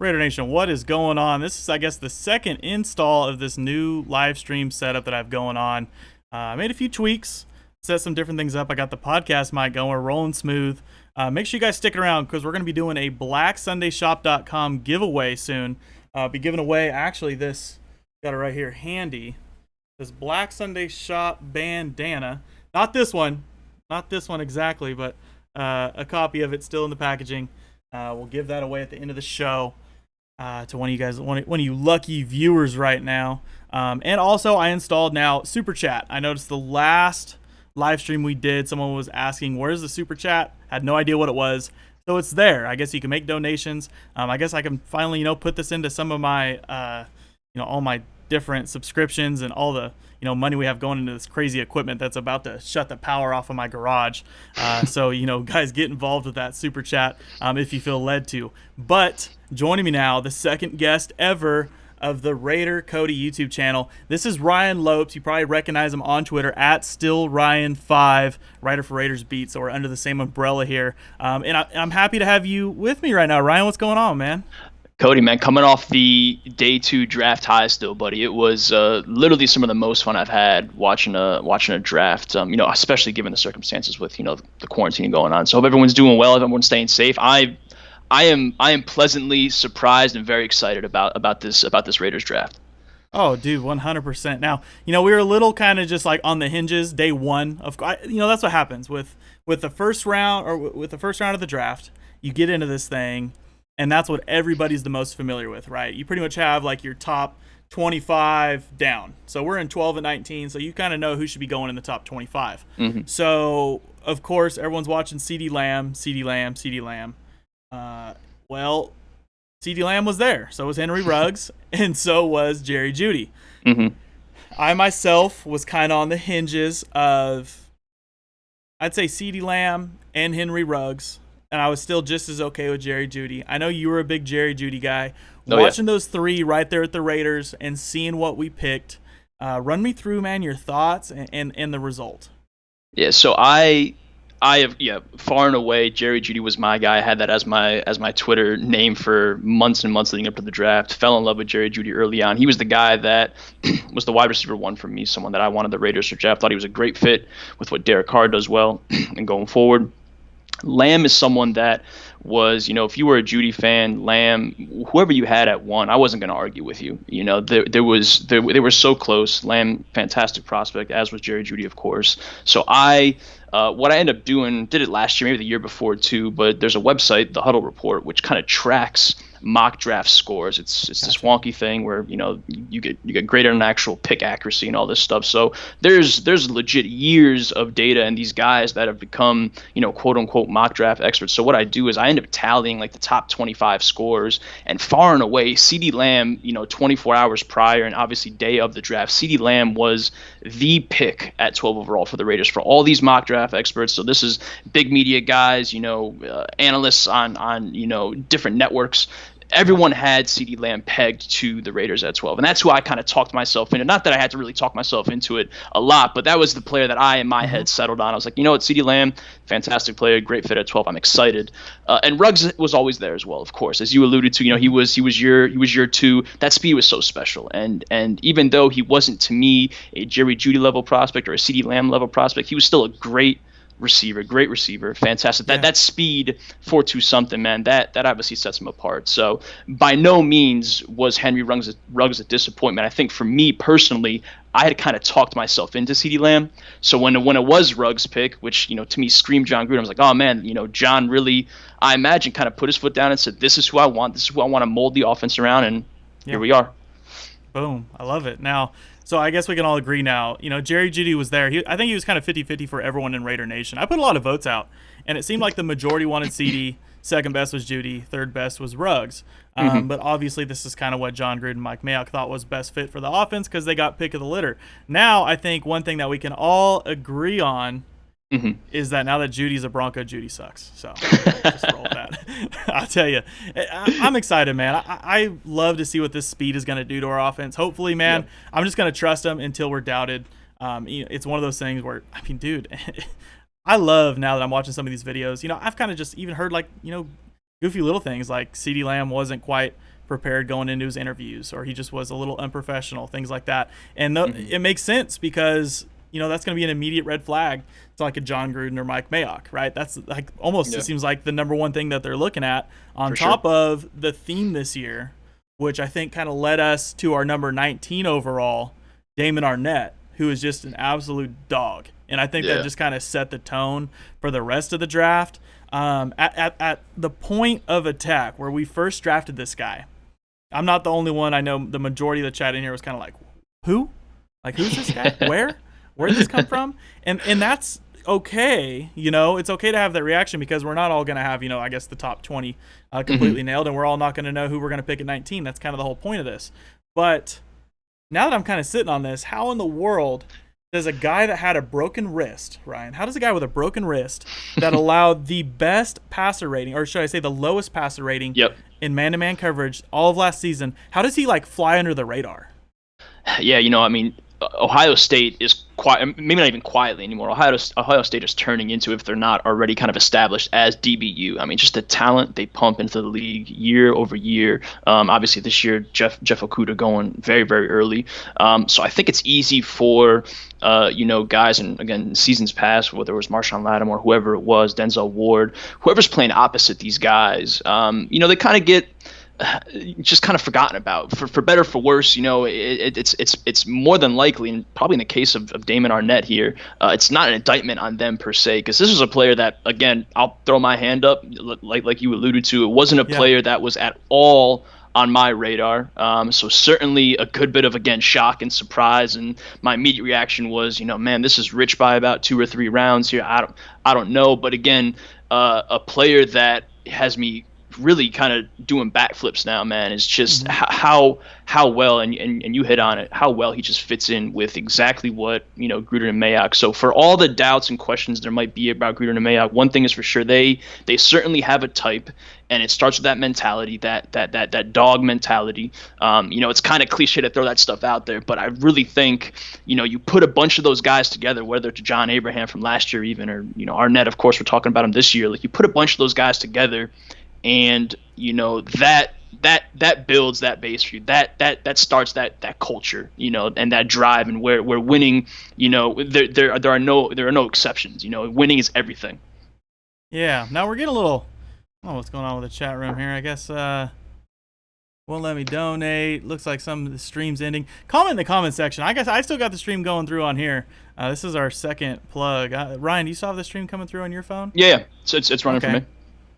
Raider Nation, what is going on? This is, I guess, the second install of this new live stream setup that I have going on. I made a few tweaks, set some different things up. I got the podcast mic going. We're rolling smooth. Make sure you guys stick around because we're going to be doing a BlackSundayShop.com giveaway soon. I'll be giving away, actually, this, got it right here handy, this Black Sunday Shop bandana. Not this one exactly, but a copy of it still in the packaging. We'll give that away at the end of the show to one of you guys, one of you lucky viewers right now. And also, I installed now Super Chat. I noticed the last live stream we did, someone was asking, where's the Super Chat? Had no idea what it was. So it's there. I guess you can make donations. I guess I can finally, put this into some of my, all my different subscriptions and all the, money we have going into this crazy equipment that's about to shut the power off of my garage. So, guys, get involved with that Super Chat if you feel led to. But joining me now, the second guest ever of the Raider Cody YouTube channel. This is Ryan Lopes. You probably recognize him on Twitter at StillRyan5, writer for Raiders Beat. So we're under the same umbrella here. And I'm happy to have you with me right now. Ryan, what's going on, man? Cody, man, coming off the day 2 draft high still, buddy. It was literally some of the most fun I've had watching a draft, especially given the circumstances with, the quarantine going on. So hope everyone's doing well, everyone's staying safe. I am pleasantly surprised and very excited about this Raiders draft. Oh, dude, 100%. Now, we were a little kind of just like on the hinges day one. That's what happens with the first round of the draft. You get into this thing, and that's what everybody's the most familiar with, right? You pretty much have like your top 25 down. So we're in 12 and 19, so you kind of know who should be going in the top 25. Mm-hmm. So, of course, everyone's watching CeeDee Lamb. Well, CeeDee Lamb was there. So was Henry Ruggs, and so was Jerry Jeudy. Mm-hmm. I myself was kind of on the hinges of, I'd say CeeDee Lamb and Henry Ruggs, and I was still just as okay with Jerry Jeudy. I know you were a big Jerry Jeudy guy. Watching those three right there at the Raiders and seeing what we picked, run me through, man, your thoughts and the result. Yeah, so I have far and away Jerry Jeudy was my guy. I had that as my Twitter name for months and months leading up to the draft. Fell in love with Jerry Jeudy early on. He was the guy that was the wide receiver one for me, someone that I wanted the Raiders to draft. Thought he was a great fit with what Derek Carr does well and going forward. Lamb is someone that was, if you were a Jeudy fan, Lamb, whoever you had at one, I wasn't going to argue with you. They were so close. Lamb, fantastic prospect, as was Jerry Jeudy, of course. So what I ended up doing, did it last year, maybe the year before too, but there's a website, the Huddle Report, which kind of tracks mock draft scores. It's this wonky thing where you get graded on actual pick accuracy and all this stuff. So there's legit years of data and these guys that have become quote unquote mock draft experts. So what I do is I end up tallying like the top 25 scores, and far and away CeeDee Lamb 24 hours prior and obviously day of the draft, CeeDee Lamb was the pick at 12 overall for the Raiders for all these mock draft experts. So this is big media guys, analysts on different networks. Everyone had CeeDee Lamb pegged to the Raiders at 12. And that's who I kind of talked myself into. Not that I had to really talk myself into it a lot, but that was the player that I, in my head, settled on. I was like, you know what, CeeDee Lamb, fantastic player, great fit at 12. I'm excited. And Ruggs was always there as well, of course. As you alluded to, he was your two. That speed was so special. And even though he wasn't, to me, a Jerry Jeudy level prospect or a CeeDee Lamb level prospect, he was still a great receiver, fantastic. That speed 4.2 something, man, that obviously sets him apart. So by no means was Henry Ruggs a disappointment. I think for me personally, I had kind of talked myself into CeeDee Lamb. So when it was Ruggs' pick, which to me screamed John Gruden, I was like, oh man, John really, I imagine, kind of put his foot down and said, this is who I want. This is who I want to mold the offense around, and here we are. Boom, I love it. Now, so I guess we can all agree now, Jerry Jeudy was there. I think he was kind of 50-50 for everyone in Raider Nation. I put a lot of votes out, and it seemed like the majority wanted CeeDee. Second best was Jeudy. Third best was Ruggs. But obviously this is kind of what John Gruden and Mike Mayock thought was best fit for the offense because they got pick of the litter. Now I think one thing that we can all agree on is that now that Judy's a Bronco, Jeudy sucks. So just roll with that. I'll tell you, I'm excited, man. I love to see what this speed is going to do to our offense. Hopefully, man, I'm just going to trust him until we're doubted. It's one of those things where, dude, I love now that I'm watching some of these videos. I've kind of just even heard goofy little things like CeeDee Lamb wasn't quite prepared going into his interviews, or he just was a little unprofessional, things like that. And it makes sense because that's going to be an immediate red flag to like a John Gruden or Mike Mayock, right? That's like almost, it seems like the number one thing that they're looking at on top of the theme this year, which I think kind of led us to our number 19 overall, Damon Arnett, who is just an absolute dog. And I think that just kind of set the tone for the rest of the draft. At the point of attack where we first drafted this guy, I'm not the only one. I know the majority of the chat in here was kind of like, who? Like, who's this guy? Where? Where'd this come from? And that's okay. It's okay to have that reaction because we're not all going to have, I guess the top 20 completely nailed, and we're all not going to know who we're going to pick at 19. That's kind of the whole point of this. But now that I'm kind of sitting on this, how in the world does a guy that had a broken wrist, Ryan, how does a guy with a broken wrist that allowed the best passer rating, or should I say the lowest passer rating in man-to-man coverage all of last season, how does he fly under the radar? Yeah, Ohio State is maybe not even quietly anymore. Ohio State is turning into, if they're not already kind of established as DBU. I mean, just the talent they pump into the league year over year. Obviously this year, Jeff Okudah going very, very early. So I think it's easy for guys, and again, seasons past, whether it was Marshawn Lattimore, whoever it was, Denzel Ward, whoever's playing opposite these guys, they kind of get just kind of forgotten about, for better or for worse. It's more than likely, and probably in the case of Damon Arnett here, it's not an indictment on them per se, because this is a player that, again, I'll throw my hand up, like you alluded to, it wasn't a player that was at all on my radar. So certainly a good bit of, again, shock and surprise, and my immediate reaction was, man, this is rich by about 2 or 3 rounds here. I don't know, but again, a player that has me really kind of doing backflips now, man. Is just how well, and you hit on it, how well he just fits in with exactly what Gruden and Mayock. So for all the doubts and questions there might be about Gruden and Mayock, one thing is for sure, they certainly have a type, and it starts with that mentality, that dog mentality. It's kind of cliche to throw that stuff out there, but I really think you put a bunch of those guys together, whether it's John Abraham from last year even, or Arnett, of course, we're talking about him this year. Like, you put a bunch of those guys together, and that builds that base for you. That starts that culture, and that drive, and where winning, there are no exceptions. Winning is everything. Yeah. Now we're getting a little. Oh, what's going on with the chat room here? I guess won't let me donate. Looks like some of the stream's ending. Comment in the comment section. I guess I still got the stream going through on here. This is our second plug. Ryan, do you still have the stream coming through on your phone? Yeah. So it's running for me.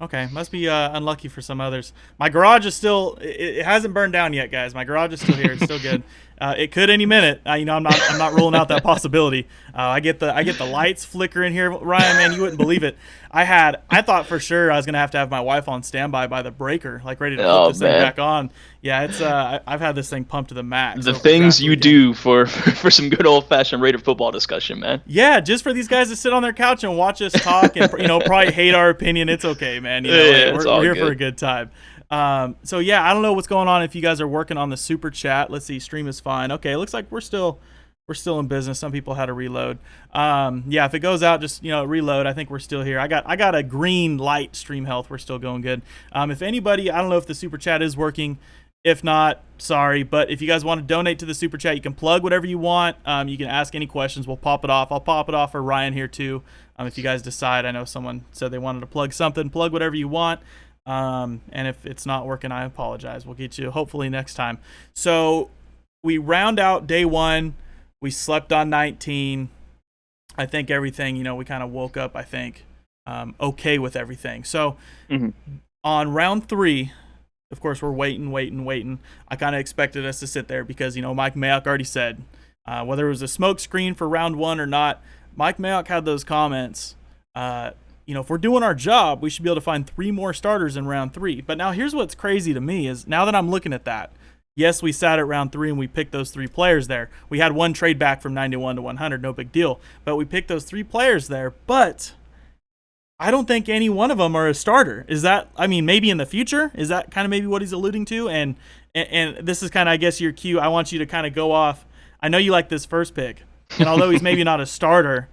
Okay, must be unlucky for some others. My garage is still, it hasn't burned down yet, guys. My garage is still here. It's still good. It could any minute. I'm not ruling out that possibility. I get the lights flickering here, Ryan. Man, you wouldn't believe it. I thought for sure I was gonna have to have my wife on standby by the breaker, like ready to flip this thing back on. Yeah, it's I've had this thing pumped to the max. The things you do for some good old fashioned Raider football discussion, man. Yeah, just for these guys to sit on their couch and watch us talk and probably hate our opinion. It's okay, man. We're here for a good time. So yeah, I don't know what's going on if you guys are working on the super chat. Let's see, stream is fine. Okay, it looks like we're still in business. Some people had to reload. Yeah, if it goes out, just reload. I think we're still here. I got a green light stream health. We're still going good. If anybody, I don't know if the super chat is working. If not, sorry. But if you guys want to donate to the super chat, you can plug whatever you want. You can ask any questions. We'll pop it off. I'll pop it off for Ryan here too. If you guys decide, I know someone said they wanted to plug something. Plug whatever you want. And if it's not working, I apologize. We'll get you hopefully next time. So we round out day one. We slept on 19. I think everything, we kind of woke up, I think, okay with everything. So on round 3, of course, we're waiting. I kind of expected us to sit there because, Mike Mayock already said, whether it was a smoke screen for round 1 or not, Mike Mayock had those comments. If we're doing our job, we should be able to find 3 more starters in round 3. But now here's what's crazy to me is now that I'm looking at that, yes, we sat at round 3 and we picked those 3 players there. We had one trade back from 91 to 100, no big deal. But we picked those 3 players there. But I don't think any one of them are a starter. Is that, maybe in the future? Is that kind of maybe what he's alluding to? And this is kind of, I guess, your cue. I want you to kind of go off. I know you like this first pick. And although he's maybe not a starter,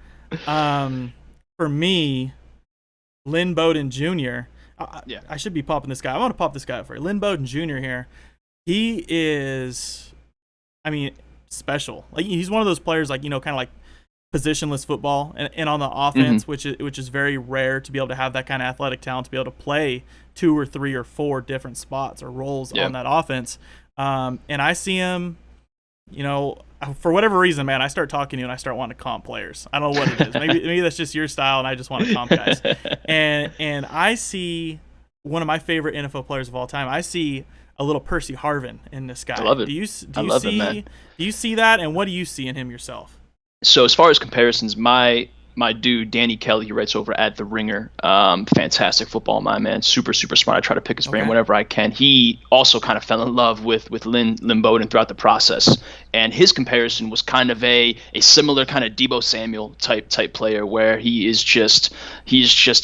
for me, Lynn Bowden Jr., I should be popping this guy. I want to pop this guy up for you. Lynn Bowden Jr. here. He is, special. Like he's one of those players, like kind of like positionless football, and on the offense, which is very rare to be able to have that kind of athletic talent to be able to play 2 or 3 or 4 different spots or roles on that offense. And I see him, for whatever reason, man, I start talking to you and I start wanting to comp players. I don't know what it is. Maybe that's just your style, and I just want to comp guys. And I see one of my favorite NFL players of all time. I see a little Percy Harvin in this guy. I love it. Do you see that, and what do you see in him yourself? So as far as comparisons, my dude Danny Kelly, he writes over at The Ringer, fantastic football mind, man, super smart. I try to pick his brain whenever I can. He also kind of fell in love with Lynn Bowden throughout the process, and his comparison was kind of a similar kind of Deebo Samuel type player, where he's just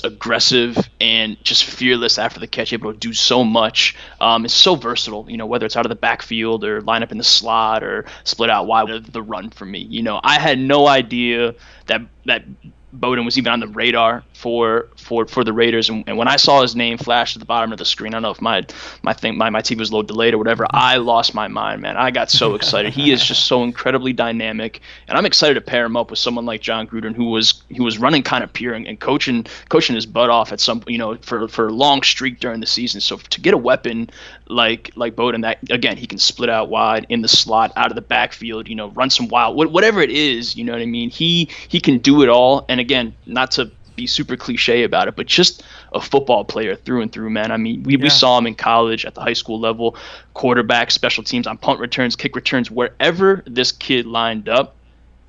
aggressive and just fearless after the catch, able to do so much. It's so versatile, whether it's out of the backfield or line up in the slot or split out wide, the run for me. I had no idea that Bowden was even on the radar for the Raiders, and when I saw his name flash at the bottom of the screen, I don't know if my TV was a little delayed or whatever, I lost my mind, man. I got so excited. He is just so incredibly dynamic, and I'm excited to pair him up with someone like John Gruden, who was running kind of pure and coaching his butt off at some for a long streak during the season. So to get a weapon like Bowden, that again, he can split out wide, in the slot, out of the backfield, run some wild, whatever it is, you know what I mean? He can do it all. And again, not to be super cliche about it, but just a football player through and through, man. We saw him in college, at the high school level, quarterback, special teams, on punt returns, kick returns, wherever this kid lined up,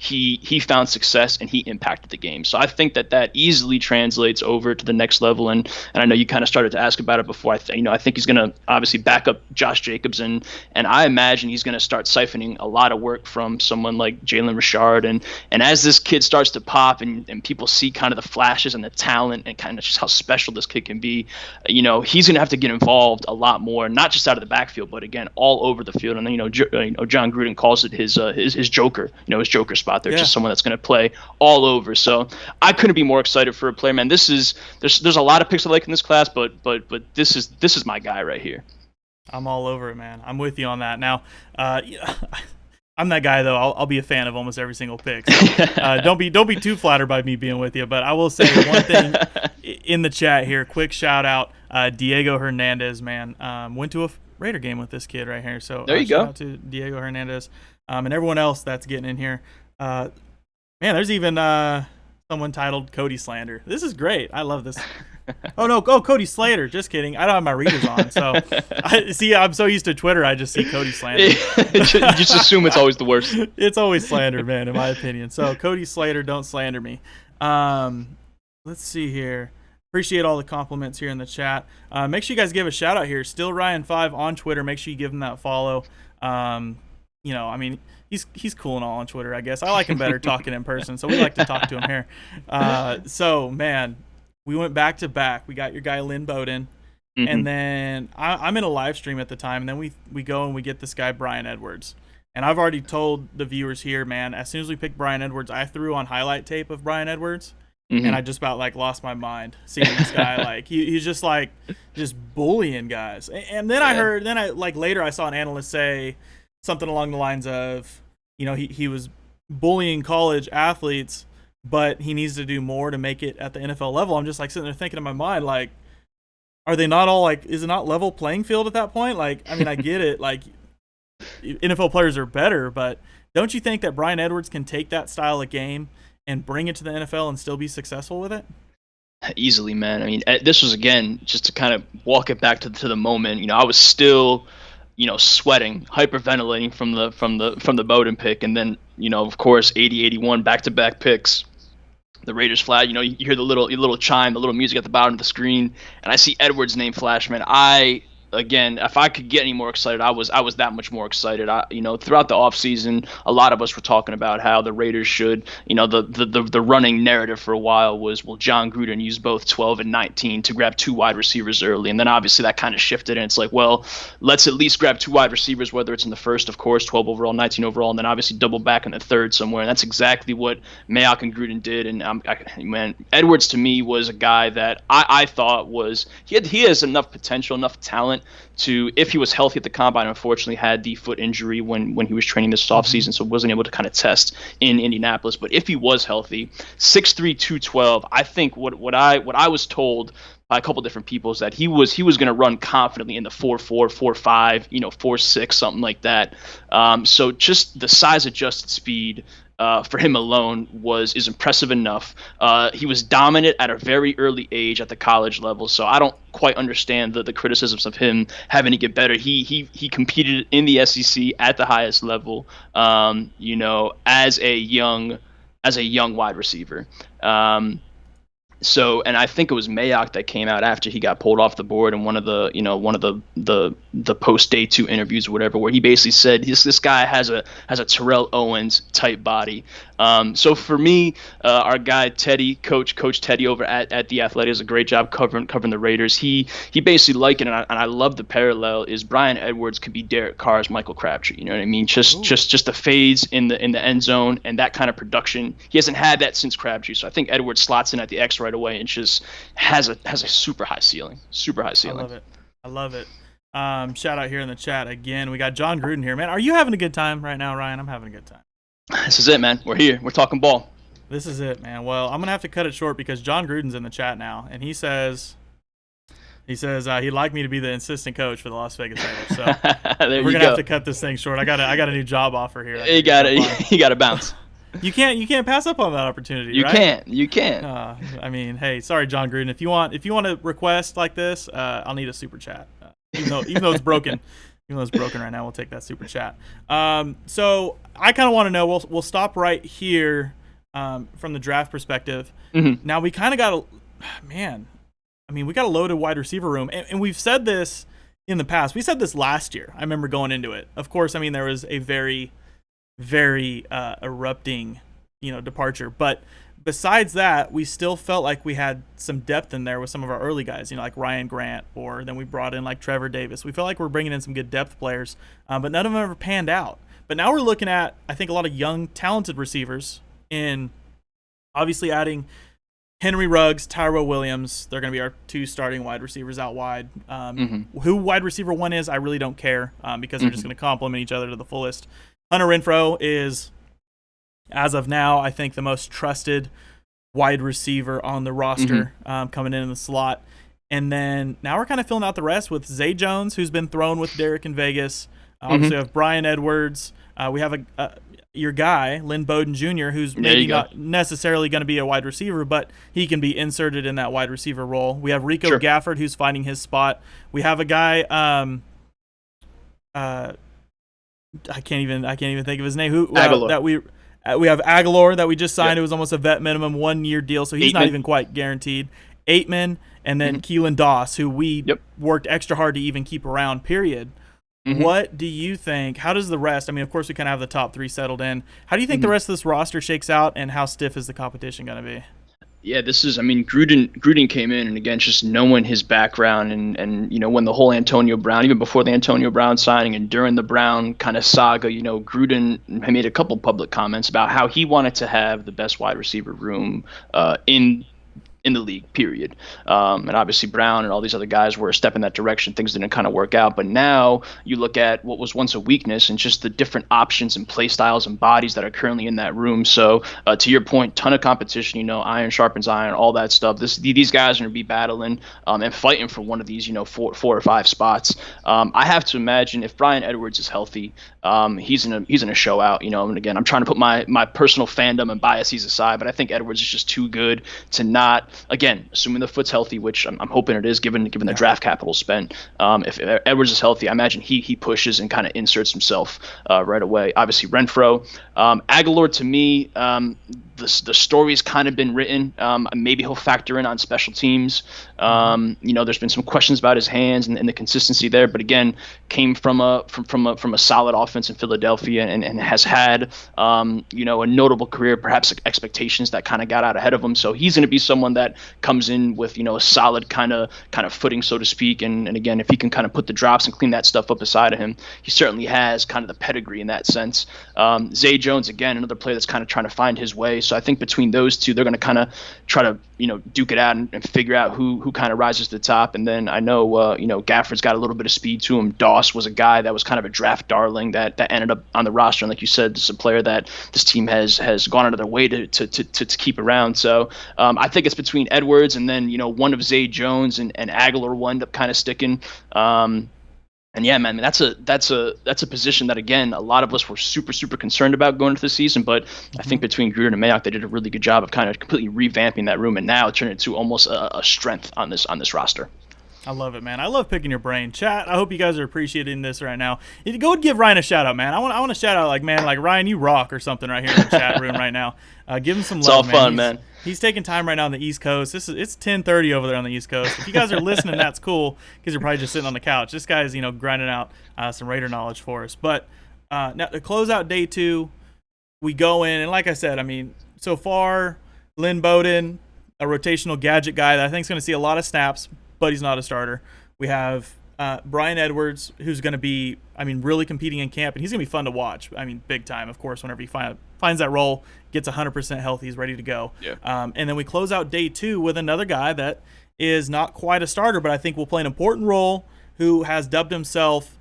he found success and he impacted the game. So I think that easily translates over to the next level. And I know you kind of started to ask about it before. I think he's going to obviously back up Josh Jacobs, and I imagine he's going to start siphoning a lot of work from someone like Jalen Richard. And as this kid starts to pop and people see kind of the flashes and the talent and kind of just how special this kid can be, he's going to have to get involved a lot more, not just out of the backfield, but again, all over the field. And John Gruden calls it his joker, his joker spot. They're just someone that's going to play all over. So I couldn't be more excited for a player, man. There's a lot of picks I like in this class, but this is my guy right here. I'm all over it, man. I'm with you on that. Now, I'm that guy though. I'll be a fan of almost every single pick. So, don't be too flattered by me being with you. But I will say one thing in the chat here. Quick shout out, Diego Hernandez, man. Went to a Raider game with this kid right here. So there you go. Shout out to Diego Hernandez, and everyone else that's getting in here. Man, there's even someone titled Cody Slander. This is great. I love this. Oh no! Oh, Cody Slater. Just kidding. I don't have my readers on, so I'm so used to Twitter. I just see Cody slander. You just assume it's always the worst. It's always slander, man, in my opinion. So Cody Slater, don't slander me. Let's see here. Appreciate all the compliments here in the chat. Make sure you guys give a shout out here. Still Ryan5 on Twitter. Make sure you give him that follow. I mean, he's cool and all on Twitter, I guess. I like him better talking in person, so we like to talk to him here. So, man, we went back to back. We got your guy Lynn Bowden, and then I'm in a live stream at the time, and then we go and we get this guy Brian Edwards. And I've already told the viewers here, man, as soon as we picked Brian Edwards, I threw on highlight tape of Brian Edwards, and I just about lost my mind seeing this guy. He's just bullying guys. And then I heard, later I saw an analyst say something along the lines of, he was bullying college athletes, but he needs to do more to make it at the NFL level. I'm just sitting there thinking in my mind, are they not all is it not level playing field at that point? I get it. NFL players are better, but don't you think that Brian Edwards can take that style of game and bring it to the NFL and still be successful with it? Easily, man. I mean, this was, again, just to kind of walk it back to the moment. I was still, sweating, hyperventilating from the Bowden pick, and then, of course, 80, 81 back-to-back picks. The Raiders flag, you hear the little chime, the little music at the bottom of the screen, and I see Edwards' name flash, man. Again, if I could get any more excited, I was that much more excited. Throughout the offseason, a lot of us were talking about how the Raiders should, the running narrative for a while was, well, John Gruden used both 12 and 19 to grab 2 wide receivers early. And then obviously that kind of shifted, and it's well, let's at least grab 2 wide receivers, whether it's in the first, of course, 12 overall, 19 overall, and then obviously double back in the third somewhere. And that's exactly what Mayock and Gruden did. And man, Edwards to me was a guy that I thought was, he has enough potential, enough talent to, if he was healthy at the combine, unfortunately had the foot injury when he was training this offseason, so wasn't able to kind of test in Indianapolis. But if he was healthy, 6'3", 212, I think what I was told by a couple different people is that he was going to run confidently in the 4.4, 4.5, 4.6, something like that. So just the size adjusted speed for him alone is impressive enough. He was dominant at a very early age at the college level, so I don't quite understand the criticisms of him having to get better. He competed in the SEC at the highest level, as a young wide receiver. So, and I think it was Mayock that came out after he got pulled off the board in one of the post day 2 interviews or whatever, where he basically said this guy has a Terrell Owens type body. So for me, our guy Teddy, Coach Teddy over at The Athletic, does a great job covering the Raiders. He basically likened, and I love the parallel, is Brian Edwards could be Derek Carr's Michael Crabtree. You know what I mean? Just the fades in the end zone and that kind of production. He hasn't had that since Crabtree. So I think Edwards slots in at the X right away and just has a super high ceiling. Super high ceiling. I love it. Shout out here in the chat again. We got John Gruden here, man. Are you having a good time right now, Ryan? I'm having a good time. This is it, man. We're here. We're talking ball. This is it, man. Well, I'm gonna have to cut it short because John Gruden's in the chat now, and he says he'd like me to be the assistant coach for the Las Vegas Raiders. So we're gonna have to cut this thing short. I got a new job offer here. You got to bounce. You can't pass up on that opportunity. You right? You can't. I mean, hey, sorry, John Gruden. If you want to request like this, I'll need a super chat. Even though it's broken. Even though it's broken right now, we'll take that super chat. So I kind of want to know. We'll stop right here from the draft perspective. Mm-hmm. Now we kind of got we got a loaded wide receiver room, and we've said this in the past. We said this last year. I remember going into it. Of course, I mean there was a very, very erupting, departure, but besides that, we still felt like we had some depth in there with some of our early guys, like Ryan Grant, or then we brought in like Trevor Davis. We felt like we're bringing in some good depth players, but none of them ever panned out. But now we're looking at, I think, a lot of young, talented receivers in obviously adding Henry Ruggs, Tyrell Williams. They're going to be our 2 starting wide receivers out wide. Who wide receiver 1 is, I really don't care because they're just going to complement each other to the fullest. Hunter Renfrow is, as of now, I think the most trusted wide receiver on the roster coming in the slot. And then now we're kind of filling out the rest with Zay Jones, who's been thrown with Derek in Vegas. Obviously, we have Brian Edwards. We have your guy, Lynn Bowden Jr., who's maybe not necessarily going to be a wide receiver, but he can be inserted in that wide receiver role. We have Rico Gafford, who's finding his spot. We have a guy, I can't even think of his name. That we have Aguilar that we just signed. It was almost a vet minimum 1 year deal, so he's not even quite guaranteed. Aitman, and then Keelan Doss, who we worked extra hard to even keep around, period. What do you think? How does the rest, I mean, of course, we kind of have the top three settled in. How do you think the rest of this roster shakes out, and how stiff is the competition going to be? Yeah, Gruden came in, and again, just knowing his background and when the whole Antonio Brown, even before the Antonio Brown signing and during the Brown kind of saga, Gruden made a couple public comments about how he wanted to have the best wide receiver room in the league, period. And obviously Brown and all these other guys were a step in that direction. Things didn't kind of work out. But now you look at what was once a weakness and just the different options and play styles and bodies that are currently in that room. So to your point, ton of competition, iron sharpens iron, all that stuff. These guys are going to be battling and fighting for one of these, four or five spots. I have to imagine if Bryan Edwards is healthy, he's gonna show out, and again, I'm trying to put my personal fandom and biases aside, but I think Edwards is just too good to not, again, assuming the foot's healthy, which I'm hoping it is, given the draft capital spent. If Edwards is healthy, I imagine he pushes and kind of inserts himself right away. Obviously Renfro, Aguilar, to me, the story's kind of been written. Maybe he'll factor in on special teams. There's been some questions about his hands and the consistency there, but again, came from a solid offense in Philadelphia and has had a notable career, perhaps expectations that kind of got out ahead of him. So he's going to be someone that comes in with a solid kind of footing, so to speak. And again, if he can kind of put the drops and clean that stuff up beside of him, he certainly has kind of the pedigree in that sense. Zay Jones, again, another player that's kind of trying to find his way. So I think between those two, they're going to kind of try to duke it out and figure out who kind of rises to the top. And then I know Gafford's got a little bit of speed to him. Doss was a guy that was kind of a draft darling that ended up on the roster, and like you said, this is a player that this team has gone out of their way to keep around. So I think it's between Edwards and then one of Zay Jones and Aguilar will end up kind of sticking. And yeah, man, that's a position that, again, a lot of us were super, super concerned about going into the season. But I think between Gruden and Mayock, they did a really good job of kind of completely revamping that room, and now turning it into almost a strength on this roster. I love it, man. I love picking your brain. Chat, I hope you guys are appreciating this right now. Go and give Ryan a shout out, man. I want to shout out like Ryan, you rock or something right here in the chat room right now. Give him some love, man. It's all fun, man. He's taking time right now on the East Coast. It's 10:30 over there on the East Coast. If you guys are listening, that's cool because you're probably just sitting on the couch. This guy's grinding out some Raider knowledge for us. But now to close out day 2, we go in, and like I said, I mean, so far, Lynn Bowden, a rotational gadget guy that I think is going to see a lot of snaps, but he's not a starter. We have Bryan Edwards, who's going to be, really competing in camp, and he's going to be fun to watch. Big time, of course, whenever he finds that role, gets 100% healthy, he's ready to go. Yeah. And then we close out day 2 with another guy that is not quite a starter, but I think will play an important role, who has dubbed himself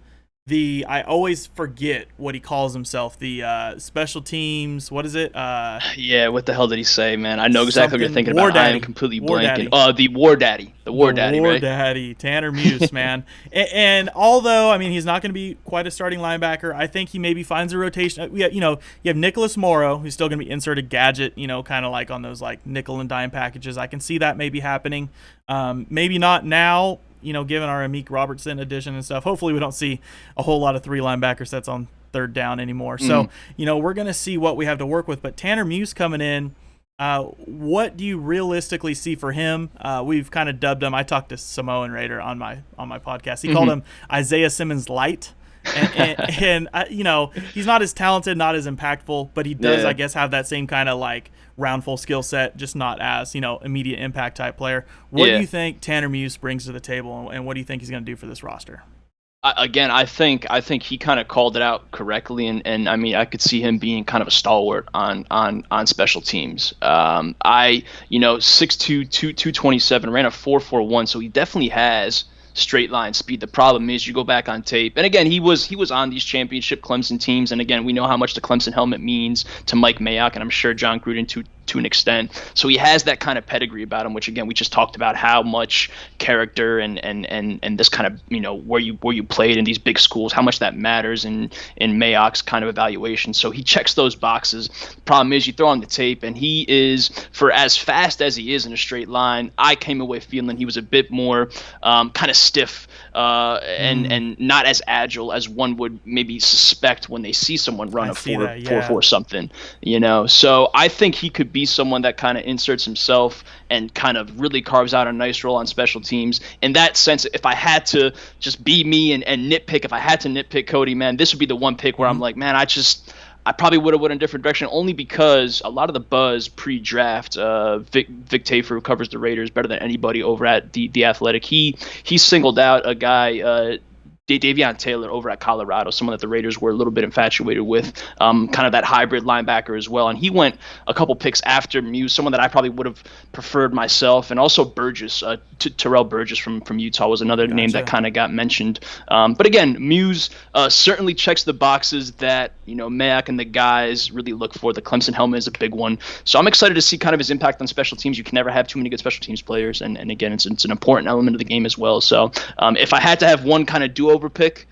I always forget what he calls himself, the special teams, what is it? Yeah, what the hell did he say, man? I know exactly what you're thinking about. I am completely blanking. The War Daddy. The War Daddy, right? War Daddy, Tanner Muse, man. And although, he's not going to be quite a starting linebacker, I think he maybe finds a rotation. You have Nicholas Morrow, who's still going to be inserted gadget, kind of like on those like nickel and dime packages. I can see that maybe happening. Maybe not now, given our Meek Robertson addition and stuff. Hopefully we don't see a whole lot of 3 linebacker sets on third down anymore. So, we're going to see what we have to work with. But Tanner Muse coming in, what do you realistically see for him? We've kind of dubbed him, I talked to Samoan Raider on my podcast. He called him Isaiah Simmons Light. And he's not as talented, not as impactful, but he does, I guess, have that same kind of like roundful skill set, just not as, immediate impact type player. What do you think Tanner Muse brings to the table, and what do you think he's going to do for this roster? Again, I think he kind of called it out correctly, and I could see him being kind of a stalwart on special teams. 6'2", 227, ran a 4.41, so he definitely has straight line speed. The problem is you go back on tape, and again, he was on these championship Clemson teams, and again, we know how much the Clemson helmet means to Mike Mayock, and I'm sure John Gruden to an extent. So he has that kind of pedigree about him, which again we just talked about how much character and this kind of where you played in these big schools, how much that matters in Mayock's kind of evaluation. So he checks those boxes. The problem is you throw on the tape and he is, for as fast as he is in a straight line, I came away feeling he was a bit more kind of stiff and not as agile as one would maybe suspect when they see someone run a 4.4 something, So I think he could be someone that kind of inserts himself and kind of really carves out a nice role on special teams. In that sense, if I had to just be me and nitpick, if I had to nitpick Cody, man, this would be the one pick where I'm like, man, I probably would have went in a different direction, only because a lot of the buzz pre-draft, Vic Tafur, who covers the Raiders better than anybody over at the Athletic, he singled out a guy, Davion Taylor over at Colorado, someone that the Raiders were a little bit infatuated with, kind of that hybrid linebacker as well. And he went a couple picks after Muse, someone that I probably would have preferred myself. And also Burgess, Terrell Burgess from Utah was another name that kind of got mentioned. But again, Muse certainly checks the boxes that, Mayock and the guys really look for. The Clemson helmet is a big one. So I'm excited to see kind of his impact on special teams. You can never have too many good special teams players. And again, it's an important element of the game as well. So if I had to have one kind of do-over pick,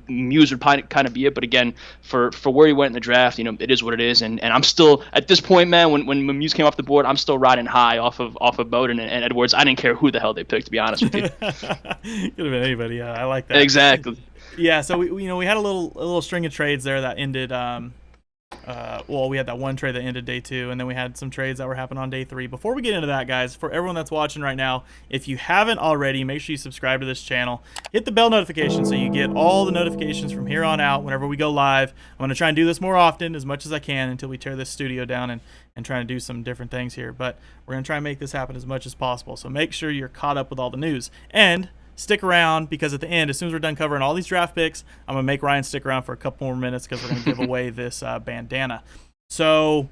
Muse would kind of be it. But again, for where he went in the draft, it is what it is. And I'm still at this point, man, when Muse came off the board, I'm still riding high off of Bowden and Edwards. I didn't care who the hell they picked, to be honest with you. Could have been anybody. Yeah, I like that. Exactly. Yeah. So we had a little string of trades there that ended. We had that one trade that ended day 2, and then we had some trades that were happening on day 3. Before we get into that, guys, for everyone that's watching right now, if you haven't already, make sure you subscribe to this channel. Hit the bell notification so you get all the notifications from here on out whenever we go live. I'm going to try and do this more often, as much as I can, until we tear this studio down and try to do some different things here. But we're going to try and make this happen as much as possible. So make sure you're caught up with all the news. And stick around, because at the end, as soon as we're done covering all these draft picks, I'm going to make Ryan stick around for a couple more minutes, because we're going to give away this bandana. So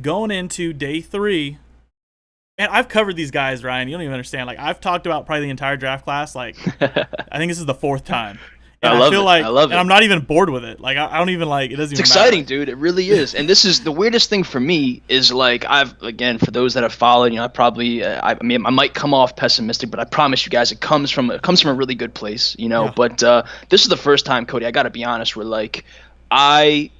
going into day 3, and I've covered these guys, Ryan. You don't even understand. Like, I've talked about probably the entire draft class. Like, I think this is the 4th time. And I love it. I'm not even bored with it. Like, I don't even like it. Doesn't even It's exciting, matter. dude. It really is. And this is the weirdest thing for me is, like, for those that have followed, I probably, I might come off pessimistic, but I promise you guys, it comes from a really good place, Yeah. But this is the first time, Cody, I got to be honest, where, like, I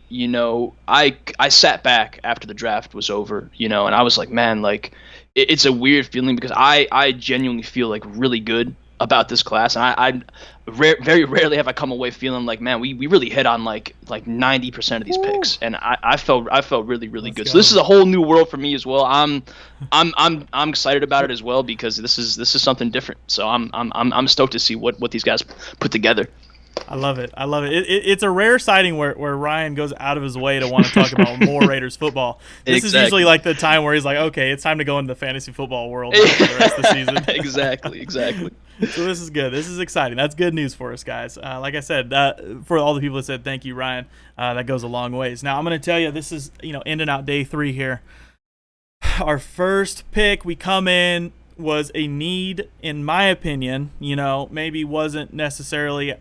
sat back after the draft was over, and I was like, man, like, it's a weird feeling, because I genuinely feel like really good about this class, and I very rarely have I come away feeling like, man, we really hit on like 90% of these picks, and I felt really good. So this is a whole new world for me as well. I'm excited about it as well, because this is something different. So I'm stoked to see what these guys put together. I love it. It's a rare sighting where Ryan goes out of his way to want to talk about more Raiders football. This is usually like the time where he's like, okay, it's time to go into the fantasy football world for the rest of the season. Exactly. So this is good. This is exciting. That's good news for us, guys. Like I said, for all the people that said thank you, Ryan, that goes a long ways. Now I'm going to tell you, this is ending out day 3 here. Our first pick, we come in, was a need, in my opinion. Maybe wasn't necessarily.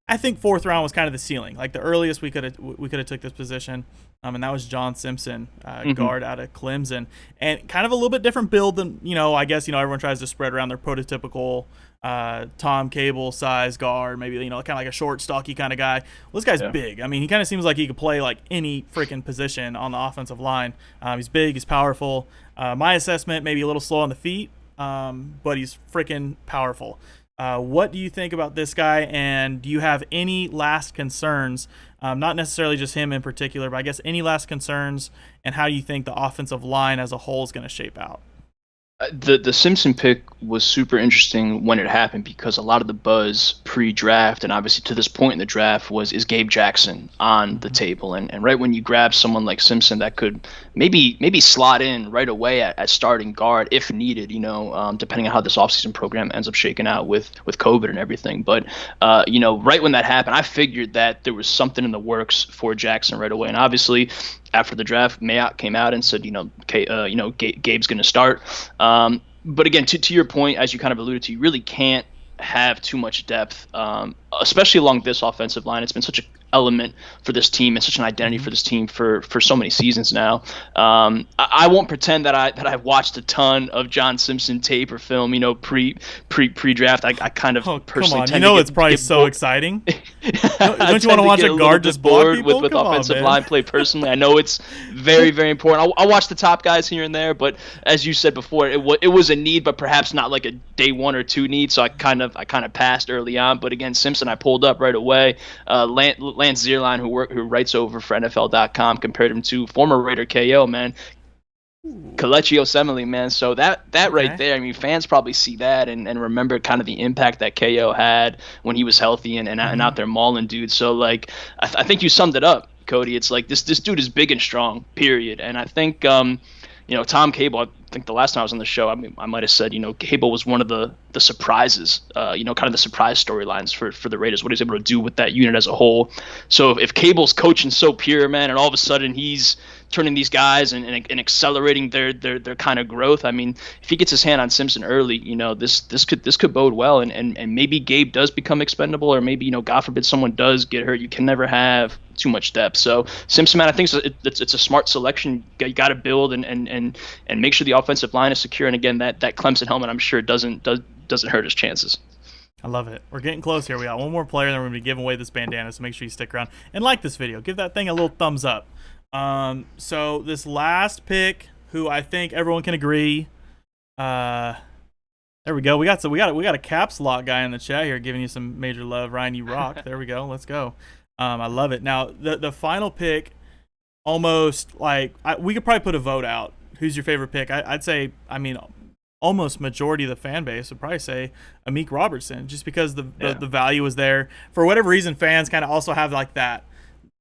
I think 4th round was kind of the ceiling, like the earliest we could have took this position, and that was John Simpson, guard out of Clemson, and kind of a little bit different build than I guess everyone tries to spread around their prototypical Tom Cable size guard, maybe kind of like a short, stocky kind of guy. Well, this guy's big. I mean, he kind of seems like he could play like any freaking position on the offensive line. He's big, he's powerful. My assessment, maybe a little slow on the feet, but he's freaking powerful. What do you think about this guy, and do you have any last concerns, not necessarily just him in particular, but I guess any last concerns, and how you think the offensive line as a whole is going to shape out? The Simpson pick was super interesting when it happened, because a lot of the buzz pre-draft, and obviously to this point in the draft, is Gabe Jackson on the table, and right when you grab someone like Simpson that could maybe slot in right away at starting guard if needed, depending on how this offseason program ends up shaking out with COVID and everything. But right when that happened, I figured that there was something in the works for Jackson right away, and obviously after the draft, Mayock came out and said, Gabe's going to start. But again, to your point, as you kind of alluded to, you really can't have too much depth, especially along this offensive line. It's been such element for this team and such an identity for this team for so many seasons now. I won't pretend that I've watched a ton of John Simpson tape or film, pre-draft. I kind of personally tend to it's probably so exciting. Don't you want to watch a guard just block people? with offensive line play personally? I know it's very, very important. I'll watch the top guys here and there, but as you said before, it was a need, but perhaps not like a day 1 or 2 need. So I kind of passed early on. But again, Simpson, I pulled up right away. Lance Zierlein, who writes over for NFL.com, compared him to former Raider KO, man. Kelechi Osemele, man. So that right there, I mean, fans probably see that and remember kind of the impact that KO had when he was healthy and out there mauling dudes. So like, I think you summed it up, Cody. It's like this dude is big and strong, period. And I think Tom Cable, I think the last time I was on the show, I mean, I might have said, Cable was one of the surprises, kind of the surprise storylines for the Raiders, what he's able to do with that unit as a whole. So if Cable's coaching so pure, man, and all of a sudden he's turning these guys and accelerating their kind of growth. I mean, if he gets his hand on Simpson early, this could bode well, and maybe Gabe does become expendable, or maybe, God forbid someone does get hurt. You can never have too much depth. So Simpson, man, I think it's a smart selection. You got to build and make sure the offensive line is secure. And again, that Clemson helmet, I'm sure doesn't hurt his chances. I love it. We're getting close here. We got one more player, and then we're going to be giving away this bandana, so make sure you stick around and like this video. Give that thing a little thumbs up. So this last pick, who I think everyone can agree, there we go. We got a caps lock guy in the chat here giving you some major love. Ryan, you rock. There we go. Let's go. I love it. Now the final pick, almost like we could probably put a vote out. Who's your favorite pick? I'd say, I mean, almost majority of the fan base would probably say Meek Robertson, just because the value is there. For whatever reason, fans kind of also have like that.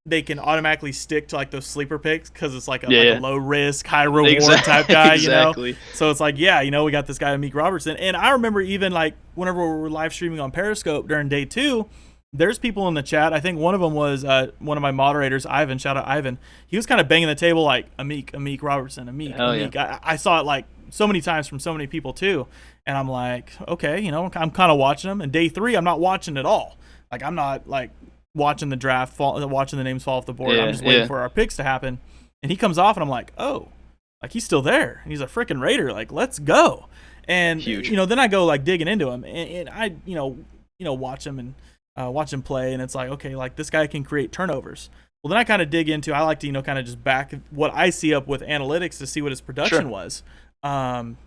They can automatically stick to like those sleeper picks because it's like a low risk, high reward type guy, exactly. So it's like, we got this guy Meek Robertson. And I remember even like whenever we were live streaming on Periscope during day 2, there's people in the chat. I think one of them was one of my moderators, Ivan. Shout out Ivan. He was kind of banging the table like a Meek Robertson, a Meek. I saw it like so many times from so many people too. And I'm like, okay, I'm kind of watching them. And day 3, I'm not watching at all. Like I'm not like watching the draft, watching the names fall off the board. I'm just waiting for our picks to happen. And he comes off and I'm like, oh, like he's still there. And he's a freaking Raider. Like, let's go. And, huge. Then I go like digging into him and I, watch him and watch him play. And it's like, okay, like this guy can create turnovers. Well, then I kind of dig into, I like to, kind of just back what I see up with analytics to see what his production was. Man,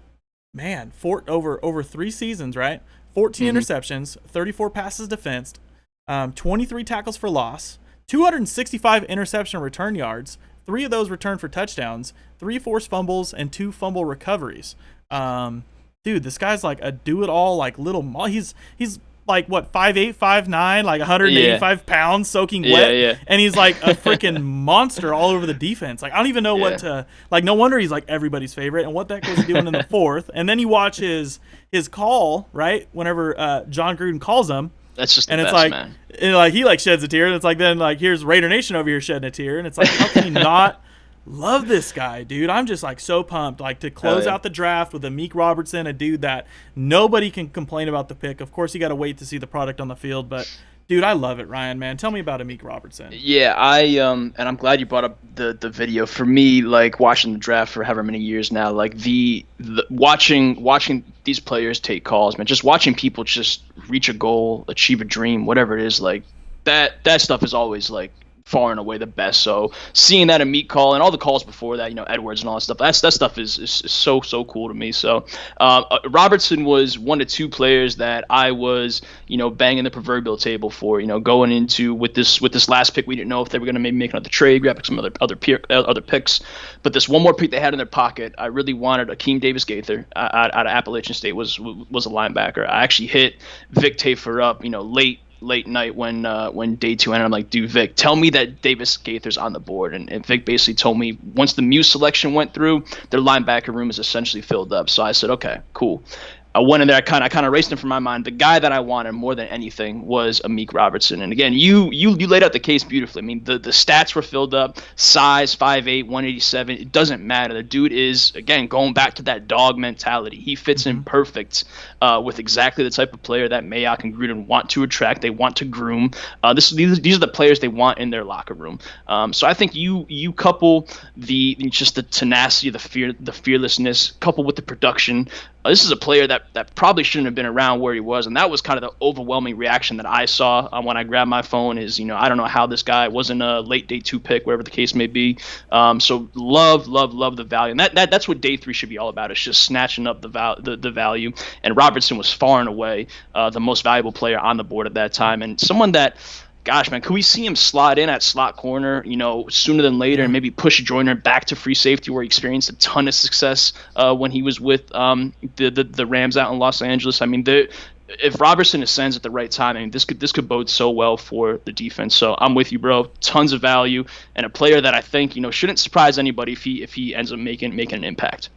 over 3 seasons, right? 14 interceptions, 34 passes defensed, 23 tackles for loss, 265 interception return yards, 3 of those returned for touchdowns, 3 forced fumbles, and 2 fumble recoveries. Dude, this guy's like a do-it-all, like little. He's like what 5'8", 5'9", like 185 pounds, soaking wet, and he's like a freaking monster all over the defense. Like I don't even know what to like. No wonder he's like everybody's favorite. And what the heck was he doing in the 4th? And then you watch his call right whenever John Gruden calls him. That's just and the it's best, like, man. And like he like sheds a tear, and it's like then like here's Raider Nation over here shedding a tear, and it's like how can you not love this guy, dude? I'm just like so pumped, like to close out the draft with a Meek Robertson, a dude that nobody can complain about the pick. Of course, you got to wait to see the product on the field, but dude, I love it, Ryan. Man, tell me about a Meek Robertson. Yeah, and I'm glad you brought up the video. For me, like watching the draft for however many years now, like the watching these players take calls, man, just watching people just reach a goal, achieve a dream, whatever it is, like that stuff is always like far and away the best. So seeing that a Meek call and all the calls before that, Edwards and all that stuff, that stuff is so cool to me. So Robertson was 1 to 2 players that I was banging the proverbial table for, going into with this last pick. We didn't know if they were going to maybe make another trade, grab some other picks, but this one more pick they had in their pocket, I really wanted Akeem Davis-Gaither out of Appalachian State was a linebacker. I actually hit Vic Tafur up late night when day 2 ended. I'm like, dude, Vic, tell me that Davis Gaither's on the board. And Vic basically told me once the Muse selection went through, their linebacker room is essentially filled up. So I said, okay, cool. I went in there. I kind of erased him from my mind. The guy that I wanted more than anything was a Meek Robertson. And again, you laid out the case beautifully. I mean, the stats were filled up. Size 5'8", 187. It doesn't matter. The dude is, again, going back to that dog mentality. He fits in perfect with exactly the type of player that Mayock and Gruden want to attract. They want to groom. These are the players they want in their locker room. So I think you couple the tenacity, the fearlessness, coupled with the production. This is a player that probably shouldn't have been around where he was, and that was kind of the overwhelming reaction that I saw when I grabbed my phone. Is I don't know how this guy wasn't a late day 2 pick, whatever the case may be. So love the value, and that's what day 3 should be all about. It's just snatching up the value. And Robertson was far and away the most valuable player on the board at that time, and someone that. Gosh, man, could we see him slot in at slot corner, sooner than later, and maybe push Joyner back to free safety, where he experienced a ton of success when he was with the Rams out in Los Angeles? I mean, if Robertson ascends at the right time, I mean, this could bode so well for the defense. So I'm with you, bro. Tons of value, and a player that I think shouldn't surprise anybody if he ends up making an impact.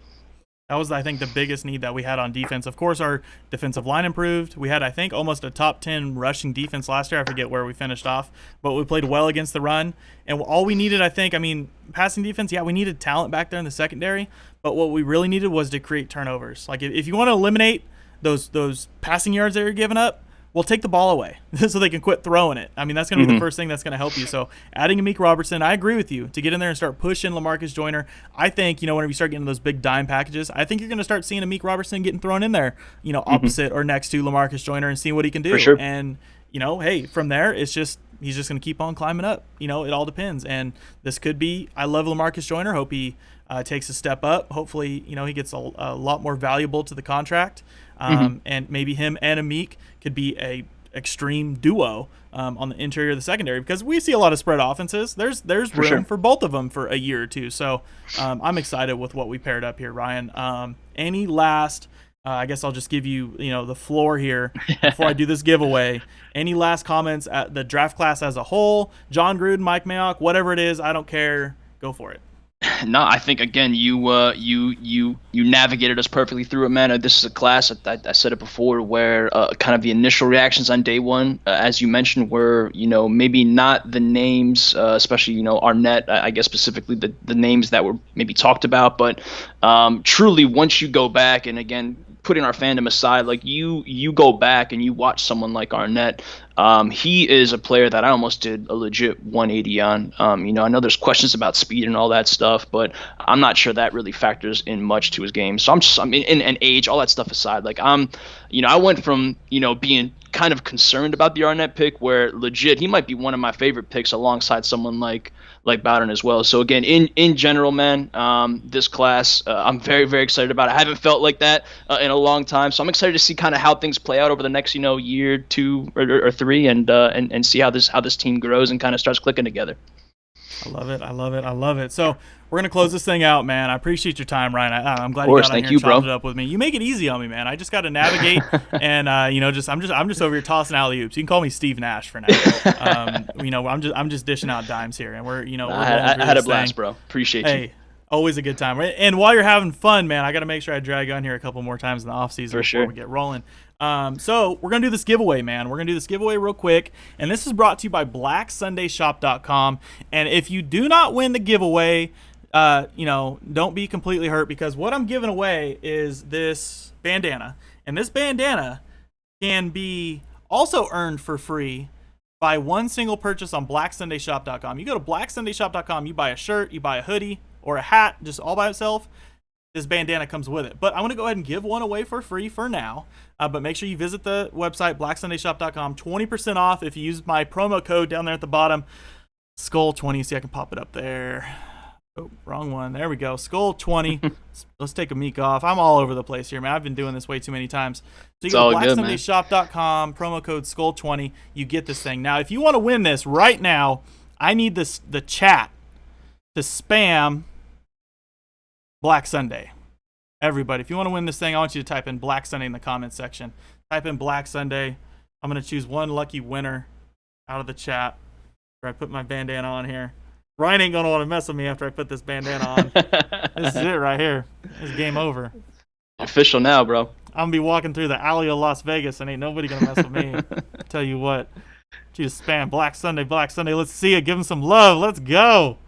That was, I think, the biggest need that we had on defense. Of course, our defensive line improved. We had, I think, almost a top 10 rushing defense last year. I forget where we finished off, but we played well against the run. And all we needed, I think, passing defense, yeah, we needed talent back there in the secondary, but what we really needed was to create turnovers. Like, if you want to eliminate those passing yards that you're giving up, well, take the ball away so they can quit throwing it. I mean, that's going to be the first thing that's going to help you. So adding a Meek Robertson, I agree with you, to get in there and start pushing LaMarcus Joyner. I think, whenever you start getting those big dime packages, I think you're going to start seeing a Meek Robertson getting thrown in there, opposite or next to LaMarcus Joyner, and seeing what he can do. For sure. And, hey, from there, he's just going to keep on climbing up. It all depends. And this could be, I love LaMarcus Joyner. Hope he takes a step up. Hopefully, he gets a lot more valuable to the contract. And maybe him and a Meek could be a extreme duo on the interior of the secondary, because we see a lot of spread offenses. There's room for both of them for a year or two. So I'm excited with what we paired up here, Ryan. Any last I guess I'll just give you the floor here before I do this giveaway. Any last comments at the draft class as a whole? John Gruden, Mike Mayock, whatever it is, I don't care. Go for it. No, I think again you navigated us perfectly through it, man. This is a class, I said it before, where kind of the initial reactions on day one, as you mentioned, were maybe not the names, especially Arnett, I guess specifically the names that were maybe talked about, but truly once you go back and again putting our fandom aside, like you go back and you watch someone like Arnett. He is a player that I almost did a legit 180 on. I know there's questions about speed and all that stuff, but I'm not sure that really factors in much to his game. So and age, all that stuff aside, like I went from being kind of concerned about the Arnett pick, where legit he might be one of my favorite picks alongside someone like Bowden as well. So again, in general, man, this class, I'm very, very excited about it. I haven't felt like that in a long time, so I'm excited to see kind of how things play out over the next year, 2 or 3, and see how this team grows and kind of starts clicking together. I love it. So we're gonna close this thing out, man. I appreciate your time, Ryan. I'm glad you got on here and chopped it up with me. You make it easy on me, man. I just got to navigate, and I'm just over here tossing alley oops. You can call me Steve Nash for now. I'm just dishing out dimes here, and we're I had a blast, bro. Appreciate you. Hey, always a good time. And while you're having fun, man, I got to make sure I drag you on here a couple more times in the off season before we get rolling. So we're going to do this giveaway, man. We're going to do this giveaway real quick. And this is brought to you by BlackSundayShop.com. And if you do not win the giveaway, don't be completely hurt, because what I'm giving away is this bandana. And this bandana can be also earned for free by one single purchase on BlackSundayShop.com. You go to BlackSundayShop.com, you buy a shirt, you buy a hoodie, or a hat just all by itself. This bandana comes with it. But I'm going to go ahead and give one away for free for now. But make sure you visit the website, BlackSundayShop.com. 20% off if you use my promo code down there at the bottom, Skull20. See, I can pop it up there. Oh, wrong one. There we go. Skull20. Let's take a week off. I'm all over the place here, man. I've been doing this way too many times. So you go to BlackSundayShop.com, promo code Skull20. You get this thing. Now, if you want to win this right now, I need the chat to spam Black Sunday. Everybody, if you want to win this thing, I want you to type in Black Sunday in the comments section. Type in Black Sunday. I'm going to choose one lucky winner out of the chat where I put my bandana on here. Ryan ain't going to want to mess with me after I put this bandana on. This is it right here. This is game over. Official now, bro. I'm gonna be walking through the alley of Las Vegas, and ain't nobody gonna mess with me. Tell you what, you just spam Black Sunday, Black Sunday. Let's see it. Give them some love. Let's go.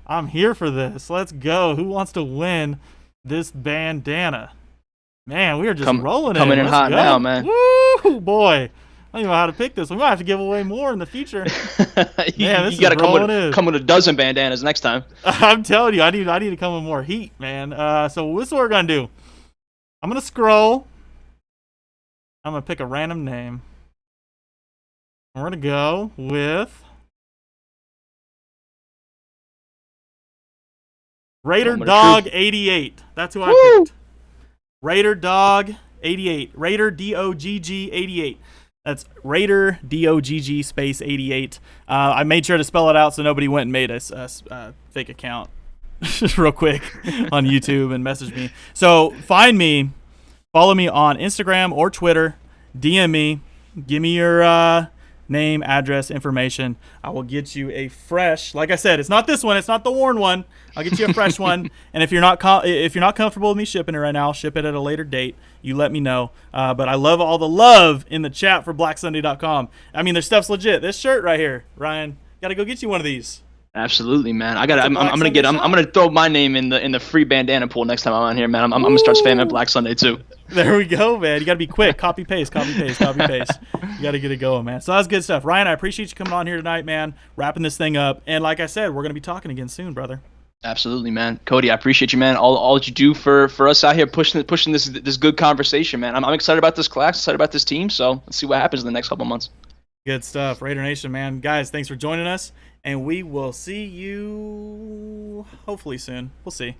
I'm here for this. Let's go. Who wants to win this bandana? Man, we are just rolling coming in Let's hot go. now, man. Woo, boy. I don't even know how to pick this. We might have to give away more in the future. You got to come with a dozen bandanas next time. I'm telling you, I need to come with more heat, man. So this is what we're gonna do. I'm gonna scroll. I'm gonna pick a random name. We're gonna go with Raider Dog 88. That's who I picked. Raider Dog 88. Raider DOGG 88. That's Raider DOGG space 88. I made sure to spell it out so nobody went and made a fake account real quick on YouTube and message me. So find me, follow me on Instagram or Twitter, DM me, give me your name, address, information. I will get you a fresh, like I said, it's not this one, it's not the worn one. I'll get you a fresh one. And if you're not comfortable with me shipping it right now, I'll ship it at a later date. You let me know. But I love all the love in the chat for BlackSunday.com. I mean, their stuff's legit. This shirt right here, Ryan, gotta go get you one of these. Absolutely, man. I'm gonna throw my name in the free bandana pool next time I'm on here, man. I'm gonna start spamming Black Sunday too. There we go, man. You gotta be quick. Copy paste. You gotta get it going, man. So that's good stuff. Ryan, I appreciate you coming on here tonight, man. Wrapping this thing up, and like I said, we're gonna be talking again soon, brother. Absolutely, man. Cody, I appreciate you, man. All that you do for us out here pushing this good conversation, man. I'm excited about this class, excited about this team. So let's see what happens in the next couple of months. Good stuff, Raider Nation, man. Guys, thanks for joining us, and we will see you hopefully soon. We'll see.